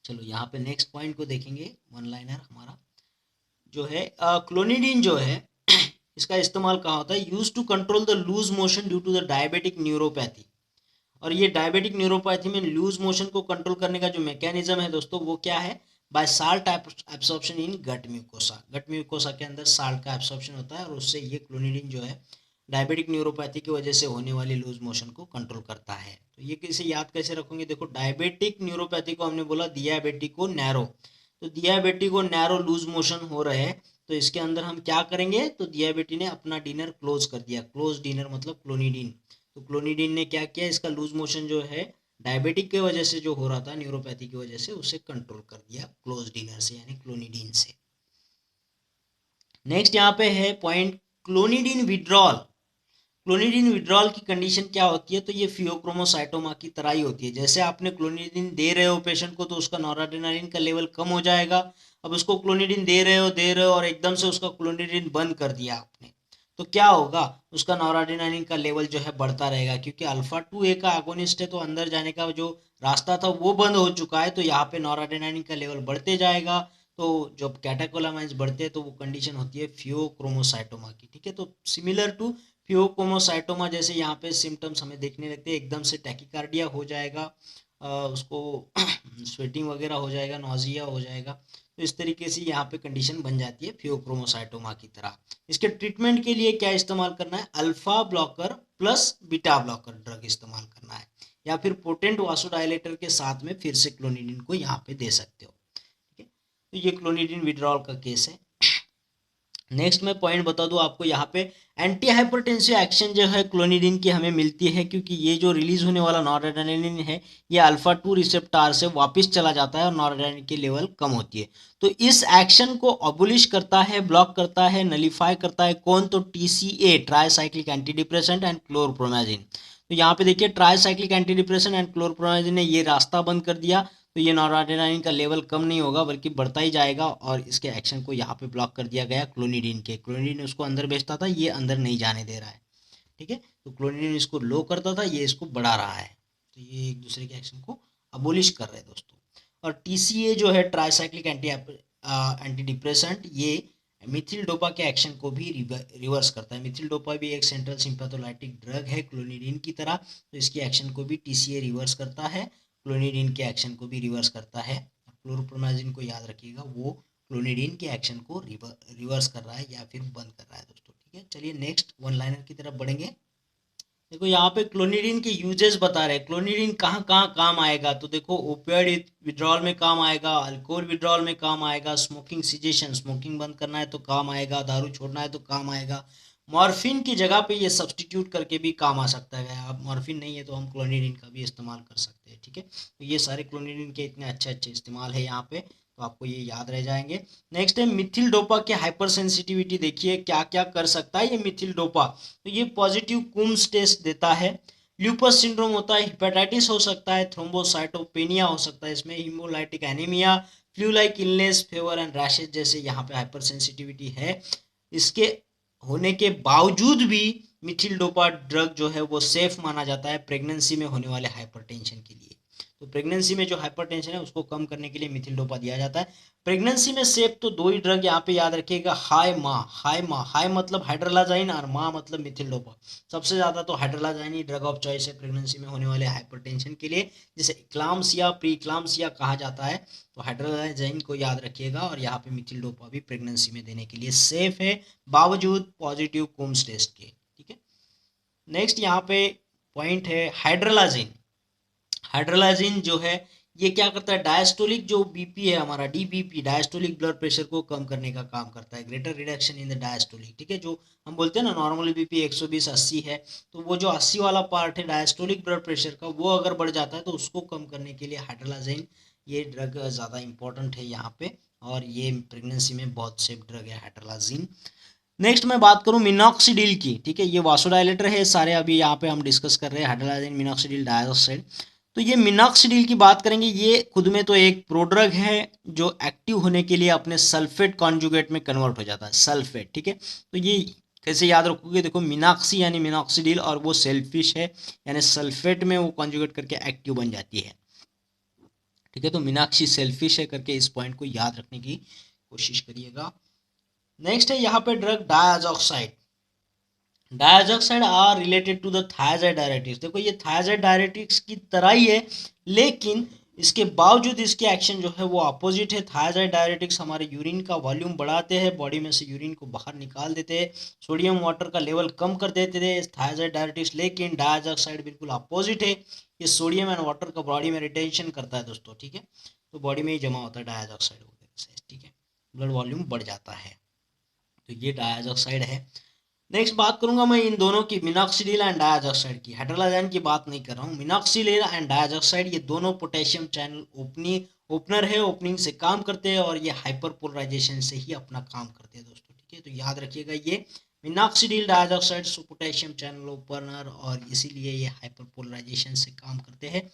चलो यहाँ पे नेक्स्ट पॉइंट को देखेंगे, वन लाइनर हमारा जो है क्लोनिडीन जो है इसका इस्तेमाल कहाँ होता है, use to control the loose motion due to the diabetic neuropathy. और ये डायबिटिक न्यूरोपैथी में लूज मोशन को कंट्रोल करने का जो मैकेनिज्म है दोस्तों वो क्या है, by salt absorption in gut mucosa, gut mucosa के अंदर साल्ट का एब्सॉर्प्शन होता है और उससे ये क्लोनिडीन जो है डायबिटिक न्यूरोपैथी की वजह से होने वाली लूज मोशन को कंट्रोल करता है। तो ये कैसे याद कैसे रखोगे, देखो डायबिटिक न्यूरोपैथी को हमने बोला दियाबेटिको नैरो, तो दियाबेटिको नैरो लूज मोशन हो रहे हैं, तो इसके अंदर हम क्या करेंगे, तो दियाबेटी ने अपना डिनर क्लोज कर दिया, क्लोज डिनर मतलब क्लोनिडीन, तो क्लोनिडीन ने क्या किया, इसका लूज मोशन जो है डायबिटिक की वजह से जो हो रहा था न्यूरोपैथी की वजह से, उसे कंट्रोल कर दिया क्लोज डिनर से यानी क्लोनिडीन से। नेक्स्ट यहाँ पे है point clonidine withdrawal. Clonidine withdrawal की कंडीशन क्या होती है, तो ये फियोक्रोमोसाइटोमा की तरह ही होती है, जैसे आपने क्लोनिडीन दे रहे हो पेशेंट को तो उसका नॉरएड्रेनालिन का लेवल कम हो जाएगा। अब उसको क्लोनिडीन दे रहे हो और एकदम से उसका क्लोनिडीन बंद कर दिया आपने, तो क्या होगा, उसका नॉरएड्रेनालिन का लेवल जो है बढ़ता रहेगा, क्योंकि अल्फा 2A का एगोनिस्ट है तो अंदर जाने का जो रास्ता था वो बंद हो चुका है, तो यहाँ पे नॉरएड्रेनालिन का लेवल बढ़ते जाएगा। तो जब कैटेकोलामाइंस बढ़ते हैं तो वो कंडीशन होती है फियोक्रोमोसाइटोमा की। ठीक है, तो सिमिलर टू फियोक्रोमोसाइटोमा जैसे यहाँ पे सिम्टम्स हमें देखने लगते हैं, एकदम से टैकीकार्डिया हो जाएगा, उसको स्वेटिंग वगैरह हो जाएगा, नॉजिया हो जाएगा, तो इस तरीके से यहाँ पे कंडीशन बन जाती है फियोक्रोमोसाइटोमा की तरह। इसके ट्रीटमेंट के लिए क्या इस्तेमाल करना है, alpha blocker plus beta blocker drug इस्तेमाल करना है, या फिर पोटेंट वासोडाइलेटर के साथ में फिर से क्लोनिडीन को यहाँ पे दे सकते हो। ठीक है, तो ये क्लोनिडीन विड्रॉल का केस है। नेक्स्ट मैं पॉइंट बता दूं आपको, यहाँ पे एंटी हाइपरटेंसिव एक्शन जो है क्लोनिडीन की हमें मिलती है, क्योंकि ये जो रिलीज होने वाला नॉरएड्रेनालिन है ये अल्फा 2 रिसेप्टर से वापस चला जाता है और नॉरएड्रेनालिन की लेवल कम होती है, तो इस एक्शन को अबोलिश करता है, ब्लॉक करता है, नलीफाई करता है कौन, तो TCA tricyclic anti depressant and chlorpromazine. तो यहाँ पे देखिए tricyclic anti depressant and chlorpromazine ने ये रास्ता बंद कर दिया, तो ये नॉरएड्रेनालिन का लेवल कम नहीं होगा बल्कि बढ़ता ही जाएगा, और इसके एक्शन को यहाँ पे ब्लॉक कर दिया गया क्लोनिडीन के। क्लोनिडीन उसको अंदर भेजता था, ये अंदर नहीं जाने दे रहा है। ठीक है, तो क्लोनिडीन इसको लो करता था, ये इसको बढ़ा रहा है, तो ये एक दूसरे के एक्शन को अबोलिश कर रहे हैं दोस्तों। और TCA जो है ट्राइसाइक्लिक एंटी डिप्रेसेंट, ये मिथिल डोपा के एक्शन को भी रिवर्स करता है। मिथिल डोपा भी एक सेंट्रल सिंपैथोलाइटिक ड्रग है क्लोनिडीन की तरह, तो इसकी एक्शन को भी TCA रिवर्स करता है, क्लोनिडीन के एक्शन को भी रिवर्स करता है। क्लोरप्रोमाजिन को याद रखिएगा, वो क्लोनिडीन के एक्शन को रिवर्स कर रहा है या फिर बंद कर रहा है दोस्तों। ठीक है, चलिए नेक्स्ट वन लाइनर की तरफ बढ़ेंगे। देखो यहाँ पे क्लोनिडीन के यूजेस बता रहे हैं, क्लोनिडीन कहाँ कहाँ काम आएगा। तो देखो ओपियोइड विड्रॉल में काम आएगा, अल्कोहल विड्रॉल में काम आएगा, स्मोकिंग सिजेशन स्मोकिंग बंद करना है तो काम आएगा, दारू छोड़ना है तो काम आएगा, मॉर्फिन की जगह पे ये सब्सटीट्यूट करके भी काम आ सकता है। अब मॉर्फिन नहीं है तो हम क्लोनिडीन का भी इस्तेमाल कर सकते हैं। ठीक है, तो ये सारे क्लोनिडीन के इतने अच्छे अच्छे इस्तेमाल है यहाँ पे, तो आपको ये याद रह जाएंगे। नेक्स्ट है मिथिल डोपा के हाइपर सेंसिटिविटी। देखिए क्या क्या कर सकता है ये मिथिल डोपा। तो ये पॉजिटिव कुम्स टेस्ट देता है, ल्यूपस सिंड्रोम होता है, हेपेटाइटिस हो सकता है, थ्रोम्बोसाइटोपेनिया हो सकता है, इसमें haemolytic anaemia, flu like illness, fever and rashes जैसे यहाँ पे हाइपर सेंसिटिविटी है। इसके होने के बावजूद भी मिथिल डोपा ड्रग जो है वो सेफ माना जाता है प्रेगनेंसी में होने वाले हाइपरटेंशन के लिए। तो प्रेगनेंसी में जो हाइपरटेंशन है उसको कम करने के लिए मिथिल डोपा दिया जाता है। प्रेगनेंसी में सेफ तो दो ही ड्रग यहाँ पे याद रखिएगा, हाई मतलब हाइड्रोलाजाइन और माँ मतलब मिथिल डोपा। सबसे ज़्यादा तो हाइड्रोलाजाइन ही ड्रग ऑफ चॉइस है प्रेगनेंसी में होने वाले हाइपरटेंशन के लिए, जिसे इक्लाम्सिया प्री इक्लाम्सिया कहा जाता है। तो हाइड्रोलाजाइन को याद रखिएगा, और यहाँ पे मिथिल डोपा भी प्रेगनेंसी में देने के लिए सेफ है बावजूद पॉजिटिव कुम्स टेस्ट के। ठीक है, नेक्स्ट यहाँ पे पॉइंट है हाइड्रोलाजिन। हाइड्रोलाजिन जो है ये क्या करता है, डायस्टोलिक जो बीपी है हमारा डीबीपी, डायस्टोलिक ब्लड प्रेशर को कम करने का काम करता है, greater reduction in the diastolic. ठीक है, जो हम बोलते हैं ना नॉर्मली बीपी 120/80 है, तो वो जो 80 वाला पार्ट है डायस्टोलिक ब्लड प्रेशर का, वो अगर बढ़ जाता है तो उसको कम करने के लिए हाइड्रोलाजिन ये ड्रग ज़्यादा इंपॉर्टेंट है यहाँ पे, और ये प्रेगनेंसी में बहुत सेफ ड्रग है हाइड्रोलाजिन। नेक्स्ट मैं बात करूं मिनॉक्सिडिल की। ठीक है, ये वासोडाइलेटर है, सारे अभी यहाँ पे हम डिस्कस कर रहे हैं हाइड्रोलाजिन मिनॉक्सिडिल डाइऑक्साइड। तो ये मिनॉक्सिडिल की बात करेंगे, ये खुद में तो एक प्रोड्रग है जो एक्टिव होने के लिए अपने सल्फेट कॉन्जुगेट में कन्वर्ट हो जाता है, सल्फेट। ठीक है, तो ये कैसे याद रखोगे, देखो मिनॉक्सी यानी मिनॉक्सिडिल और वो सेल्फिश है यानी सल्फेट में वो कॉन्जुगेट करके एक्टिव बन जाती है। ठीक है, तो मीनाक्षी सेल्फिश है करके इस पॉइंट को याद रखने की कोशिश करिएगा। नेक्स्ट है यहाँ पे drug dioxide. Dioxide are related to the thyroid diuretics. देखो ये थायराइड डायरेटिक्स की तरह ही है, लेकिन इसके बावजूद इसके एक्शन जो है वो अपोजिट है। थायराइड डायरेटिक्स हमारे यूरिन का वॉल्यूम बढ़ाते हैं, बॉडी में से यूरिन को बाहर निकाल देते हैं, सोडियम वाटर का लेवल कम कर देते थे थायराइड डायरेटिक्स। लेकिन डायऑक्साइड बिल्कुल अपोजिट है, ये सोडियम एंड वाटर का बॉडी में रिटेंशन करता है दोस्तों। ठीक है, तो बॉडी में ही जमा होता है डायऑक्साइड वगैरह से। ठीक है, ब्लड वॉल्यूम बढ़ जाता है, तो ये डायऑक्साइड है। नेक्स्ट बात करूंगा मैं इन दोनों की, मिनॉक्सिडिल एंड डायऑक्साइड की। हाइड्रोलाजाइन की बात नहीं कर रहा हूँ, मिनॉक्सिडिल एंड डायऑक्साइड ये दोनों पोटेशियम चैनल ओपनर है, ओपनिंग से काम करते हैं, और ये हाइपर पोलराइजेशन से ही अपना काम करते हैं दोस्तों। ठीक है, तो याद रखिएगा ये minoxidil dioxide potassium channel opener, और इसीलिए ये हाइपर पोलराइजेशन से काम करते हैं।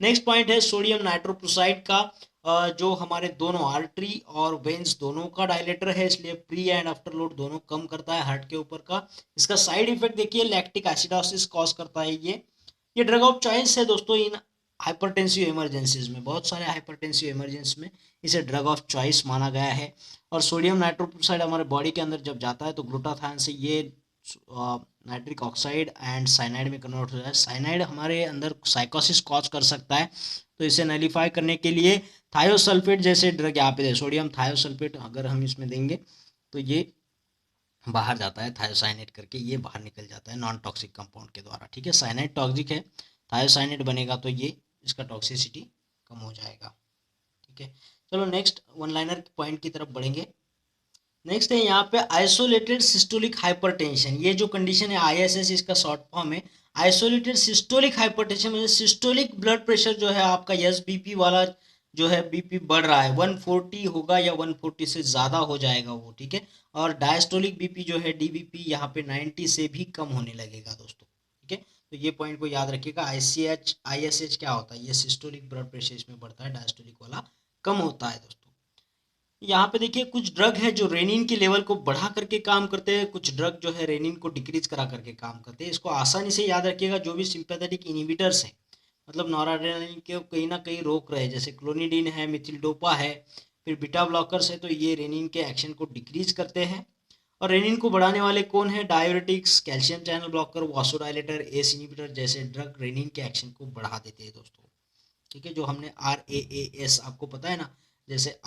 नेक्स्ट पॉइंट है सोडियम नाइट्रोक्लोराइड का, जो हमारे दोनों आर्टरी और वेन्स दोनों का डायलेटर है, इसलिए प्री एंड आफ्टर लोड दोनों कम करता है हार्ट के ऊपर का। इसका साइड इफेक्ट देखिए लैक्टिक एसिडोसिस कॉज करता है। ये ड्रग ऑफ चॉइस है दोस्तों इन हाइपरटेंसिव इमरजेंसीज में, बहुत सारे हाइपरटेंसिव इमरजेंसी में इसे ड्रग ऑफ चॉइस माना गया है। और सोडियम नाइट्रोक्लोराइड हमारे बॉडी के अंदर जब जाता है तो ग्लूटाथायन से ये नाइट्रिक ऑक्साइड एंड साइनाइड में कन्वर्ट हो जाता है। साइनाइड हमारे अंदर साइकोसिस कॉज कर सकता है, तो इसे नलीफाई करने के लिए थायोसल्फेट जैसे ड्रग यहाँ पे सोडियम थायोसल्फेट अगर हम इसमें देंगे तो ये बाहर जाता है, थायोसाइनेट करके ये बाहर निकल जाता है नॉन टॉक्सिक कंपाउंड के द्वारा। ठीक है, साइनाइड टॉक्सिक है, थायोसाइनेट बनेगा तो ये इसका टॉक्सिसिटी कम हो जाएगा। ठीक है, चलो नेक्स्ट वन लाइनर पॉइंट की तरफ बढ़ेंगे। नेक्स्ट है यहाँ पे आइसोलेटेड सिस्टोलिक हाइपरटेंशन। ये जो कंडीशन है आईएसएस इसका शॉर्ट फॉर्म है। आइसोलेटेड सिस्टोलिक हाइपरटेंशन मतलब सिस्टोलिक ब्लड प्रेशर जो है आपका एसबीपी वाला जो है बीपी बढ़ रहा है, 140 होगा या 140 से ज़्यादा हो जाएगा वो। ठीक है, और डायस्टोलिक बीपी जो है डीबीपी यहाँ पे 90 से भी कम होने लगेगा दोस्तों। ठीक है, तो ये पॉइंट को याद रखिएगा। आईएसएच क्या होता है, ये सिस्टोलिक ब्लड प्रेशर इसमें बढ़ता है, डायस्टोलिक वाला कम होता है दोस्तों। यहाँ पे देखिए कुछ ड्रग है जो रेनिन के लेवल को बढ़ा करके काम करते हैं, कुछ ड्रग जो है रेनिन को डिक्रीज करा करके काम करते हैं। इसको आसानी से याद रखिएगा, जो भी सिंपैथेटिक इनहिबिटर्स हैं मतलब नॉरएड्रेनालिन के कहीं ना कहीं रोक रहे हैं, जैसे क्लोनिडीन है, मिथिलडोपा है, फिर बीटा ब्लॉकर्स है, तो ये रेनिन के एक्शन को डिक्रीज करते हैं। और रेनिन को बढ़ाने वाले कौन है, diuretics, calcium channel blocker, vasodilator, ACE inhibitor जैसे ड्रग रेनिन के एक्शन को बढ़ा देते हैं दोस्तों। ठीक है, जो हमने RAAS आपको पता है ना, जैसे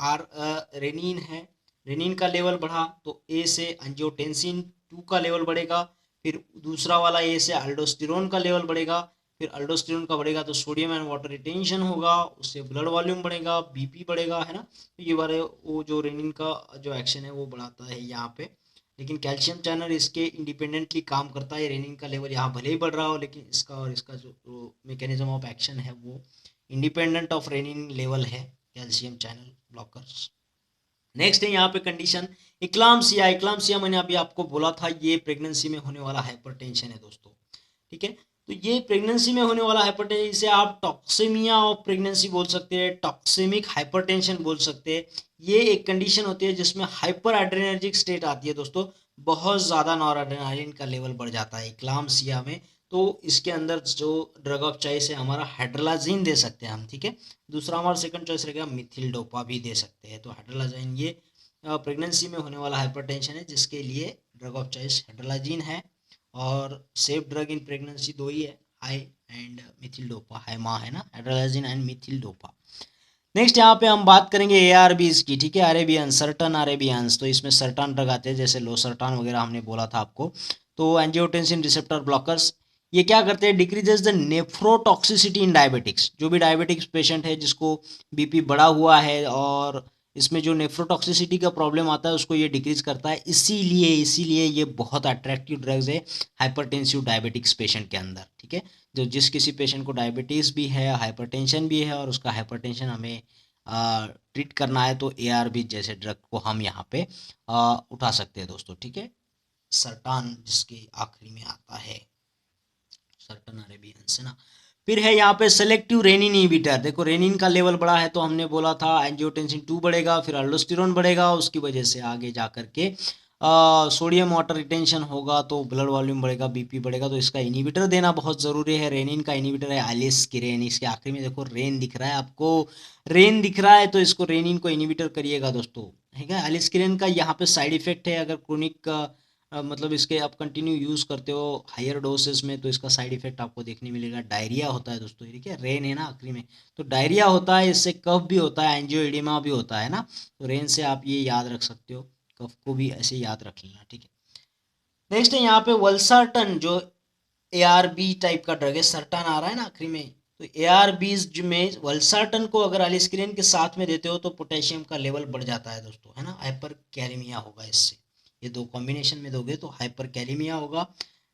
रेनिन है, रेनिन का लेवल बढ़ा तो ए से एंजियोटेंसिन 2 का लेवल बढ़ेगा, फिर दूसरा वाला ए से अल्डोस्टेरोन का लेवल बढ़ेगा, फिर अल्डोस्टेरोन का बढ़ेगा तो सोडियम एंड वाटर रिटेंशन होगा, उससे ब्लड वॉल्यूम बढ़ेगा, बीपी बढ़ेगा, है ना। तो ये बारे वो जो रेनिन का जो एक्शन है वो बढ़ाता है यहाँ पे। लेकिन कैल्शियम चैनल इसके इंडिपेंडेंटली काम करता है, रेनिन का लेवल यहाँ भले ही बढ़ रहा हो लेकिन इसका और इसका जो मैकेनिज्म ऑफ एक्शन है वो इंडिपेंडेंट ऑफ रेनिन लेवल है, कैल्शियम चैनल ब्लॉकर्स। नेक्स्ट है यहाँ पे कंडीशन इक्लाम्सिया। इक्लाम्सिया मैंने अभी आपको बोला था ये प्रेगनेंसी में होने वाला हाइपरटेंशन है दोस्तों, ठीक है। तो ये प्रेगनेंसी में होने वाला हाइपरटेंशन, इसे आप टॉक्सेमिया ऑफ प्रेगनेंसी बोल सकते हैं, टॉक्सेमिक हाइपरटेंशन बोल सकते हैं। ये एक कंडीशन होती है जिसमें हाइपर एड्रेनर्जिक स्टेट आती है दोस्तों, बहुत ज़्यादा नॉरएड्रेनालिन का लेवल बढ़ जाता है इक्लाम्सिया में। तो इसके अंदर जो ड्रग ऑफ चॉइस है हमारा हाइड्रोलाजीन दे सकते हैं हम, ठीक है। दूसरा हमारा सेकंड चॉइस रहेगा मिथिल डोपा भी दे सकते हैं। तो हाइड्रोलाजीन ये प्रेगनेंसी में होने वाला हाइपरटेंशन है जिसके लिए ड्रग ऑफ चॉइस हाइड्रोलाजीन है। और सेफ ड्रग इन प्रेगनेंसी दो ही है, high and Mithil dopa, Haima है ना, hydralazine and Mithil dopa. Next यहाँ पे हम बात करेंगे एआरबीज की, ठीक है, अरेबियन सर्टन अरेबियंस। तो इसमें सर्टान ड्रग आते हैं जैसे लोसर्टान वगैरह हमने बोला था आपको। तो एंजियोटेंसिन रिसेप्टर ब्लॉकर्स ये क्या करते हैं, decreases the nephrotoxicity in diabetics. जो भी डायबिटिक्स पेशेंट है जिसको बीपी बढ़ा हुआ है और इसमें जो नेफ्रोटॉक्सिसिटी का प्रॉब्लम आता है उसको ये डिक्रीज करता है, इसीलिए ये बहुत अट्रैक्टिव ड्रग्स है हाइपरटेंसिव डायबिटिक्स पेशेंट के अंदर, ठीक है। जो जिस किसी पेशेंट को डायबिटीज़ भी है, हाइपरटेंशन भी है और उसका हाइपरटेंशन हमें ट्रीट करना है तो एआरबी जैसे ड्रग को हम यहाँ पे उठा सकते हैं दोस्तों, ठीक है। सर्टान जिसके आखिरी में आता है, सर्टन अरेबियन है ना। फिर है यहाँ पे सेलेक्टिव रेनिन इनहिबिटर। देखो रेनिन का लेवल बढ़ा है तो हमने बोला था एंजियोटेंसिन 2 बढ़ेगा, फिर अल्डोस्टेरोन बढ़ेगा, उसकी वजह से आगे जा करके सोडियम वाटर रिटेंशन होगा तो ब्लड वॉल्यूम बढ़ेगा, बीपी बढ़ेगा। तो इसका इनहिबिटर देना बहुत ज़रूरी है। रेनिन का इनहिबिटर है एलिस्किरेन। इसके आखिरी में देखो रेन दिख रहा है आपको, रेन दिख रहा है तो इसको रेनिन को इनहिबिटर करिएगा दोस्तों, ठीक है। एलिस्किरेन का यहाँ पे साइड इफेक्ट है, अगर क्रोनिक मतलब इसके आप कंटिन्यू यूज़ करते हो हायर डोसेस में तो इसका साइड इफेक्ट आपको देखने मिलेगा, डायरिया होता है दोस्तों, ठीक है। रेन है ना आखिरी में तो डायरिया होता है, इससे कफ भी होता है, एंजियोइडेमा भी होता है ना। तो रेन से आप ये याद रख सकते हो, कफ को भी ऐसे याद रख लेना, ठीक है। नेक्स्ट है यहाँ पे वल्सार्टन, जो एआरबी टाइप का ड्रग है, सर्टान आ रहा है ना आखिरी में। तो एआरबीज में वल्सार्टन को अगर एलिस्क्रिन के साथ में देते हो तो पोटेशियम का लेवल बढ़ जाता है दोस्तों, है ना, हाइपर कैलेमिया होगा इससे। ये दो कॉम्बिनेशन में दोगे तो हाइपर कैलेमिया होगा।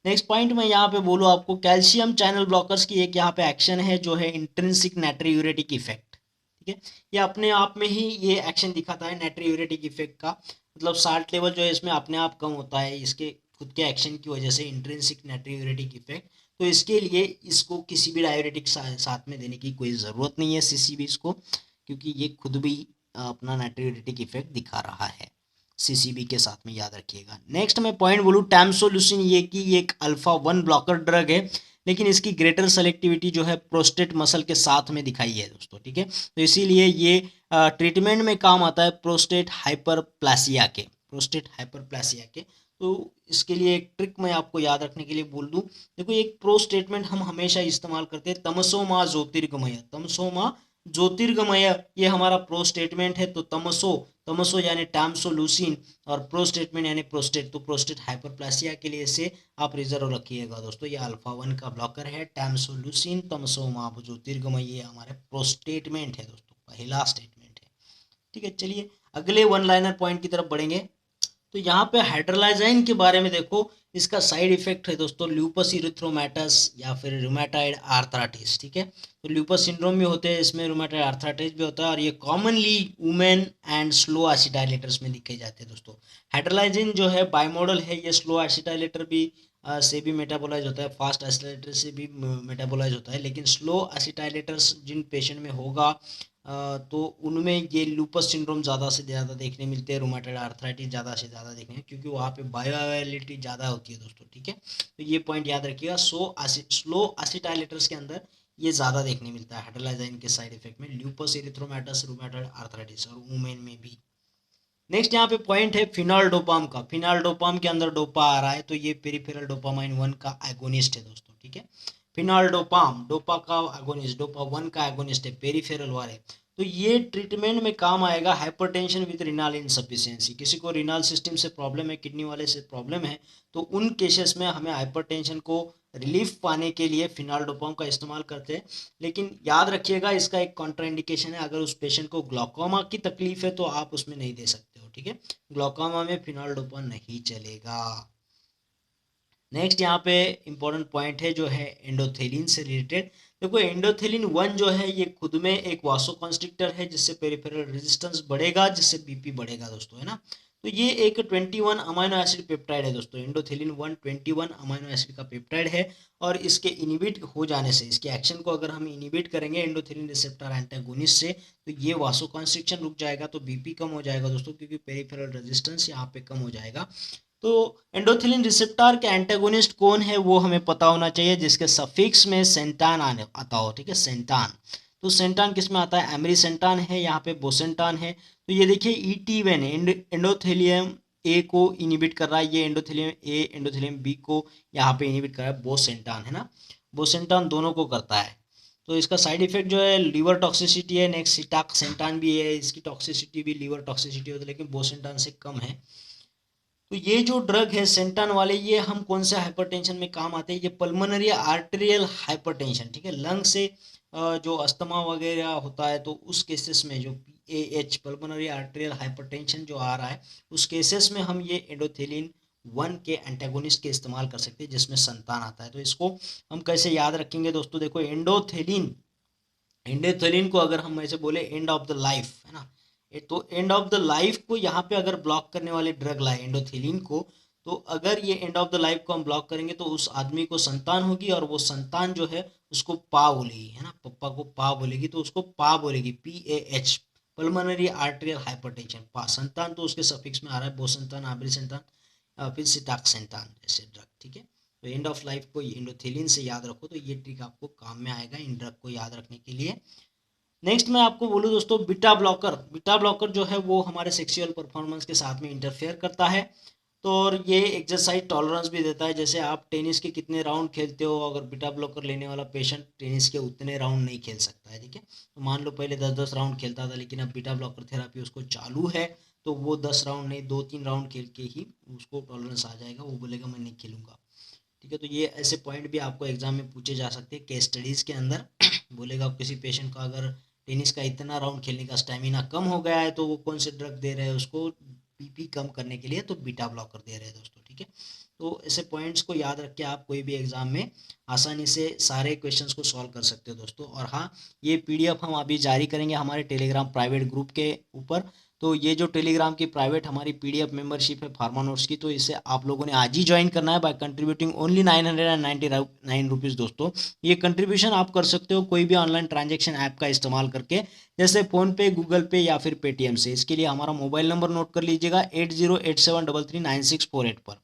नेक्स्ट पॉइंट मैं यहाँ पे बोलूँ आपको, कैल्शियम चैनल ब्लॉकर्स की एक यहाँ पे एक्शन है जो है इंट्रिंसिक नाइट्रियूरेटिक इफेक्ट, ठीक है। ये अपने आप में ही ये एक्शन दिखाता है नाइट्रियूरेटिक इफेक्ट का, मतलब साल्ट लेवल जो है इसमें अपने आप कम होता है इसके खुद के एक्शन की वजह से, इंट्रिंसिक नाइट्रियूरेटिक इफेक्ट। तो इसके लिए इसको किसी भी डाययूरेटिक साथ में देने की कोई ज़रूरत नहीं है सीसीबीज को, क्योंकि ये खुद भी अपना नाइट्रियूरेटिक इफेक्ट दिखा रहा है सीसीबी के साथ में, याद रखिएगा। नेक्स्ट मैं पॉइंट बोलूँ टैमसोलुसिन, ये की एक अल्फा 1 ब्लॉकर ड्रग है लेकिन इसकी ग्रेटर सेलेक्टिविटी जो है प्रोस्टेट मसल के साथ में दिखाई है दोस्तों, ठीक है। तो इसीलिए ये ट्रीटमेंट में काम आता है प्रोस्टेट हाइपरप्लासिया के, प्रोस्टेट हाइपरप्लासिया के। तो इसके लिए एक ट्रिक मैं आपको याद रखने के लिए बोल दूं, देखो एक प्रो स्टेटमेंट हम हमेशा इस्तेमाल करते हैं, तमसो माँ ज्योतिर्गमय, तमसो माँ ज्योतिर्गमय, ये हमारा प्रो स्टेटमेंट है। तो तमसो, तमसो यानी टैमसोलूसिन और प्रो स्टेटमेंट यानी प्रोस्टेट, तो प्रोस्टेट हाइपरप्लासिया के लिए से आप रिजर्व रखिएगा दोस्तों। ये अल्फा 1 का ब्लॉकर है टैमसोलूसिन, तमसो माँ ज्योतिर्गमय, ये हमारे प्रो स्टेटमेंट है दोस्तों, पहला स्टेटमेंट है, ठीक है। चलिए अगले वन लाइनर पॉइंट की तरफ बढ़ेंगे। तो यहाँ पे हाइड्रोलाइजाइन के बारे में देखो, इसका साइड इफेक्ट है दोस्तों ल्यूपस इरिथ्रोमैटस या फिर रूमेटाइड आर्थराइटिस, ठीक है। तो ल्यूपस सिंड्रोम भी होते हैं इसमें, रूमेटाइड आर्थराइटिस भी होता है और ये कॉमनली वुमेन एंड स्लो एसिटाइलेटर्स में दिखे जाते हैं दोस्तों। हाइड्रोलाइजिन जो है बाइमोडल है, ये स्लो एसिटाइलेटर भी से भी मेटाबोलाइज होता है, फास्ट एसिटाइलेटर से भी मेटाबोलाइज होता है, लेकिन स्लो एसिटाइलेटर्स जिन पेशेंट में होगा तो उनमें ये लूपस सिंड्रोम ज़्यादा से ज़्यादा देखने मिलते हैं, रूमेटॉइड आर्थराइटिस ज़्यादा से ज़्यादा देखने, क्योंकि वहाँ पे बायोअवेलेबिलिटी ज़्यादा होती है दोस्तों, ठीक है। तो ये पॉइंट याद रखिएगा, स्लो एसिटाइलेटर्स के अंदर ये ज़्यादा देखने मिलता है हाइड्रोलाइजाइन के साइड इफेक्ट में, ल्यूपस एरिथ्रोमैटस, रूमेटॉइड आर्थराइटिस और वुमेन में भी। नेक्स्ट यहाँ पे पॉइंट है फिनॉल डोपाम का, फिनॉल डोपाम के अंदर डोपा आ रहा है तो ये पेरिफेरल डोपामाइन 1 का एगोनिस्ट है दोस्तों, ठीक है। फिनाल्डोपाम डोपा का एगोनिस्ट, डोपा 1 का एगोनिस्ट है, पेरिफेरल वाले। तो ये ट्रीटमेंट में काम आएगा हाइपरटेंशन विद रिनल इनसफिशिएंसी। किसी को रिनल सिस्टम से प्रॉब्लम है, किडनी वाले से प्रॉब्लम है, तो उन केसेस में हमें हाइपरटेंशन को रिलीफ पाने के लिए फिनाल्डोपाम का इस्तेमाल करते हैं। लेकिन याद रखिएगा इसका एक कॉन्ट्राइंडिकेशन है, अगर उस पेशेंट को ग्लाकोमा की तकलीफ है तो आप उसमें नहीं दे सकते हो, ठीक है। ग्लाकोमा में फिनाल्डोपाम नहीं चलेगा। नेक्स्ट यहाँ पे इंपॉर्टेंट पॉइंट है जो है एंडोथेलिन से रिलेटेड। देखो एंडोथेलिन 1 जो है ये खुद में एक वासोकॉन्स्ट्रिक्टर है, जिससे पेरिफेरल रेजिस्टेंस बढ़ेगा, जिससे बीपी बढ़ेगा दोस्तों, है ना। तो ये एक 21 अमाइनो एसिड पेप्टाइड है दोस्तों। एंडोथेलिन 1 21 अमाइनो एसिड का पेप्टाइड है, और इसके इनिबिट हो जाने से, इसके एक्शन को अगर हम इनिबिट करेंगे एंडोथेलिन रिसेप्टर एंटागोनिस्ट से, तो ये वासोकॉन्स्ट्रिक्शन रुक जाएगा, तो बीपी कम हो जाएगा दोस्तों, क्योंकि पेरिफेरल रेजिस्टेंस यहाँ पे कम हो जाएगा। तो एंडोथिलिन रिसेप्टर के एंटागोनिस्ट कौन है वो हमें पता होना चाहिए, जिसके सफिक्स में सेंटान आने आता हो, ठीक है, सेंटान। तो सेंटान किस में आता है, एमरीसेंटान है, यहाँ पे बोसेंटान है। तो ये देखिए ET1 एंडोथेलियम ए को इनिबिट कर रहा है, ये एंडोथेलियम ए एंडोथेलियम बी को यहाँ पे इनिबिट कर रहा है, बोसेंटान, है ना। बोसेंटान दोनों को करता है। तो इसका साइड इफेक्ट जो है लीवर टॉक्सिसिटी है। नेक्स्ट सिटाक्सेंटान भी है, इसकी टॉक्सिसिटी भी लीवर टॉक्सिसिटी होती है, लेकिन बोसेंटान से कम है। तो ये जो ड्रग है सेंटान वाले, ये हम कौन से हाइपरटेंशन में काम आते हैं, ये पल्मोनरी आर्टेरियल हाइपरटेंशन, ठीक है, लंग से जो अस्थमा वगैरह होता है, तो उस केसेस में जो PAH पल्मोनरी आर्टेरियल हाइपरटेंशन जो आ रहा है, उस केसेस में हम ये एंडोथेलिन 1 के एंटागोनिस्ट के इस्तेमाल कर सकते हैं, जिसमें संतान आता है। तो इसको हम कैसे याद रखेंगे दोस्तों, देखो एंडोथेलिन, एंडोथेलिन को अगर हम ऐसे बोले एंड ऑफ द लाइफ, है ना, तो एंड ऑफ द लाइफ को यहाँ पे अगर ब्लॉक करने वाले ड्रग लाए एंडोथेलिन को, तो अगर ये एंड ऑफ द लाइफ को हम ब्लॉक करेंगे तो उस आदमी को संतान होगी, और वो संतान जो है उसको पा बोलेगी, है ना, पप्पा को पा बोलेगी, तो उसको पा बोलेगी, PAH पल्मोनरी आर्टेरियल हाइपरटेंशन। पा संतान तो उसके सफिक्स में आ रहा है, बोसंतान, आबरी संतान, फिर सिटाक्सेंटान जैसे ड्रग, ठीक है। तो एंड ऑफ लाइफ को एंडोथेलिन से याद रखो, तो ये ट्रिक आपको काम में आएगा इन ड्रग को याद रखने के लिए। नेक्स्ट मैं आपको बोलूँ दोस्तों, बीटा ब्लॉकर। बीटा ब्लॉकर जो है वो हमारे सेक्सुअल परफॉर्मेंस के साथ में इंटरफेयर करता है, तो और ये एक्सरसाइज टॉलरेंस भी देता है। जैसे आप टेनिस के कितने राउंड खेलते हो, अगर बीटा ब्लॉकर लेने वाला पेशेंट टेनिस के उतने राउंड नहीं खेल सकता है, ठीक है। तो मान लो पहले 10-10 राउंड खेलता था, लेकिन अब बीटा ब्लॉकर थेरापी उसको चालू है, तो वो 10 राउंड नहीं 2-3 राउंड खेल के ही उसको टॉलरेंस आ जाएगा, वो बोलेगा मैं नहीं खेलूंगा, ठीक है। तो ये ऐसे पॉइंट भी आपको एग्जाम में पूछे जा सकते हैं केस स्टडीज़ के अंदर। बोलेगा किसी पेशेंट का अगर टेनिस का इतना राउंड खेलने का स्टेमिना कम हो गया है, तो वो कौन से ड्रग दे रहे हैं उसको बीपी कम करने के लिए, तो बीटा ब्लॉकर दे रहे हैं दोस्तों, ठीक है। तो ऐसे पॉइंट्स को याद रख के आप कोई भी एग्जाम में आसानी से सारे क्वेश्चंस को सॉल्व कर सकते हो दोस्तों। और हाँ, ये PDF हम अभी जारी करेंगे हमारे टेलीग्राम प्राइवेट ग्रुप के ऊपर। तो ये जो टेलीग्राम की प्राइवेट हमारी PDF मेंबरशिप है फार्मा नोट्स की, तो इसे आप लोगों ने आज ही ज्वाइन करना है बाय कंट्रीब्यूटिंग ओनली 999 रुपीज़ दोस्तों। ये कंट्रीब्यूशन आप कर सकते हो कोई भी ऑनलाइन ट्रांजेक्शन ऐप का इस्तेमाल करके, जैसे फ़ोनपे, गूगल पे या फिर पेटीएम से। इसके लिए हमारा मोबाइल नंबर नोट कर लीजिएगा 8087339648 पर।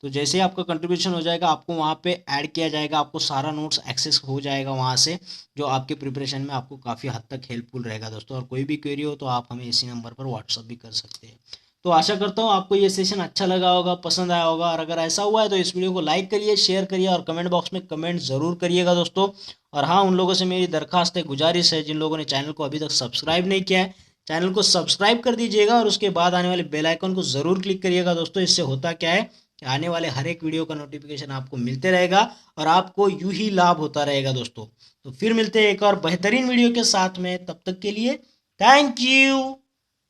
तो जैसे ही आपका कंट्रीब्यूशन हो जाएगा, आपको वहाँ पे ऐड किया जाएगा, आपको सारा नोट्स एक्सेस हो जाएगा वहाँ से, जो आपके प्रिपरेशन में आपको काफ़ी हद तक हेल्पफुल रहेगा दोस्तों। और कोई भी क्वेरी हो तो आप हमें इसी नंबर पर व्हाट्सअप भी कर सकते हैं। तो आशा करता हूँ आपको ये सेशन अच्छा लगा होगा, पसंद आया होगा, और अगर ऐसा हुआ है तो इस वीडियो को लाइक करिए, शेयर करिए, और कमेंट बॉक्स में कमेंट ज़रूर करिएगा दोस्तों। और हाँ, उन लोगों से मेरी दरखास्त है, गुजारिश है, जिन लोगों ने चैनल को अभी तक सब्सक्राइब नहीं किया है, चैनल को सब्सक्राइब कर दीजिएगा, और उसके बाद आने वाले बेल आइकन को ज़रूर क्लिक करिएगा दोस्तों। इससे होता क्या है कि आने वाले हर एक वीडियो का नोटिफिकेशन आपको मिलते रहेगा, और आपको यूं ही लाभ होता रहेगा दोस्तों। तो फिर मिलते हैं एक और बेहतरीन वीडियो के साथ में, तब तक के लिए थैंक यू।